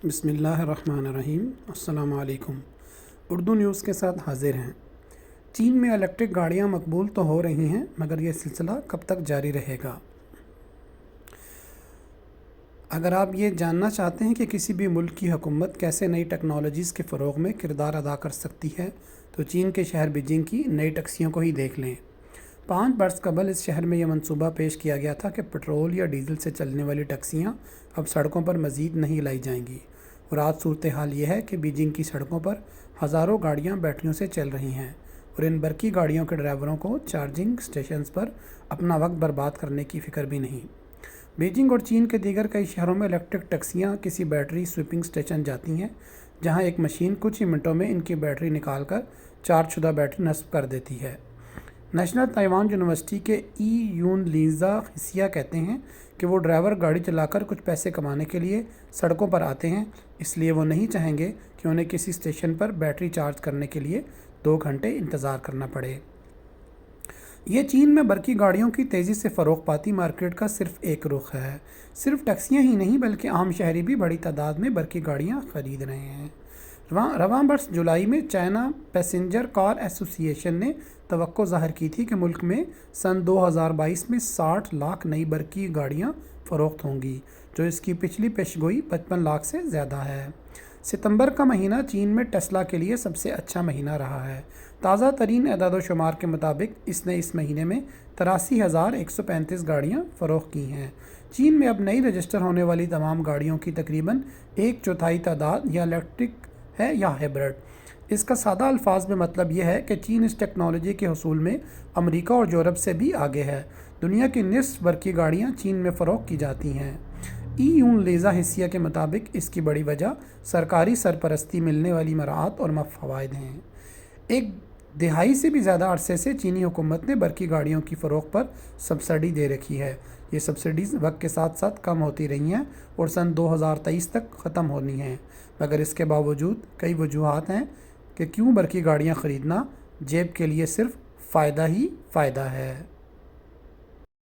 بسم اللہ الرحمن الرحیم۔ السلام علیکم۔ اردو نیوز کے ساتھ حاضر ہیں۔ چین میں الیکٹرک گاڑیاں مقبول تو ہو رہی ہیں، مگر یہ سلسلہ کب تک جاری رہے گا؟ اگر آپ یہ جاننا چاہتے ہیں کہ کسی بھی ملک کی حکومت کیسے نئی ٹیکنالوجیز کے فروغ میں کردار ادا کر سکتی ہے، تو چین کے شہر بیجنگ کی نئی ٹیکسیوں کو ہی دیکھ لیں۔ 5 برس قبل اس شہر میں یہ منصوبہ پیش کیا گیا تھا کہ پٹرول یا ڈیزل سے چلنے والی ٹیکسیاں اب سڑکوں پر مزید نہیں لائی جائیں گی، اور آج صورتحال یہ ہے کہ بیجنگ کی سڑکوں پر ہزاروں گاڑیاں بیٹریوں سے چل رہی ہیں، اور ان برقی گاڑیوں کے ڈرائیوروں کو چارجنگ سٹیشنز پر اپنا وقت برباد کرنے کی فکر بھی نہیں۔ بیجنگ اور چین کے دیگر کئی شہروں میں الیکٹرک ٹیکسیاں کسی بیٹری سویپنگ سٹیشن جاتی ہیں، جہاں ایک مشین کچھ ہی منٹوں میں ان کی بیٹری نکال کر چارج شدہ بیٹری نصب کر دیتی ہے۔ نیشنل تائیوان یونیورسٹی کے ای یون لیزا ہسیا کہتے ہیں کہ وہ ڈرائیور گاڑی چلا کر کچھ پیسے کمانے کے لیے سڑکوں پر آتے ہیں، اس لیے وہ نہیں چاہیں گے کہ انہیں کسی اسٹیشن پر بیٹری چارج کرنے کے لیے 2 گھنٹے انتظار کرنا پڑے۔ یہ چین میں برقی گاڑیوں کی تیزی سے فروغ پاتی مارکیٹ کا صرف ایک رخ ہے۔ صرف ٹیکسیاں ہی نہیں بلکہ عام شہری بھی بڑی تعداد میں برقی گاڑیاں خرید رہے ہیں۔ رواں برس جولائی میں چائنا پیسنجر کار ایسوسی ایشن نے توقع ظاہر کی تھی کہ ملک میں سن 2022 میں 60 لاکھ نئی برقی گاڑیاں فروخت ہوں گی، جو اس کی پچھلی پیشگوئی 55 لاکھ سے زیادہ ہے۔ ستمبر کا مہینہ چین میں ٹیسلا کے لیے سب سے اچھا مہینہ رہا ہے۔ تازہ ترین اعداد و شمار کے مطابق اس نے اس مہینے میں 83,135 گاڑیاں فروخت کی ہیں۔ چین میں اب نئی رجسٹر ہونے والی تمام گاڑیوں کی تقریباً 1/4 تعداد یا الیکٹرک ہے یا ہائبرڈ۔ اس کا سادہ الفاظ میں مطلب یہ ہے کہ چین اس ٹیکنالوجی کے حصول میں امریکہ اور یورپ سے بھی آگے ہے۔ دنیا کی نصف برقی گاڑیاں چین میں فروخت کی جاتی ہیں۔ ای یون لیزا ہسیا کے مطابق اس کی بڑی وجہ سرکاری سرپرستی ملنے والی مراعات اور فوائد ہیں۔ ایک دہائی سے بھی زیادہ عرصے سے چینی حکومت نے برقی گاڑیوں کی فروخت پر سبسڈی دے رکھی ہے۔ یہ سبسڈیز وقت کے ساتھ ساتھ کم ہوتی رہی ہیں اور سن 2023 تک ختم ہونی ہیں، مگر اس کے باوجود کئی وجوہات ہیں کہ کیوں برقی گاڑیاں خریدنا جیب کے لیے صرف فائدہ ہی فائدہ ہے۔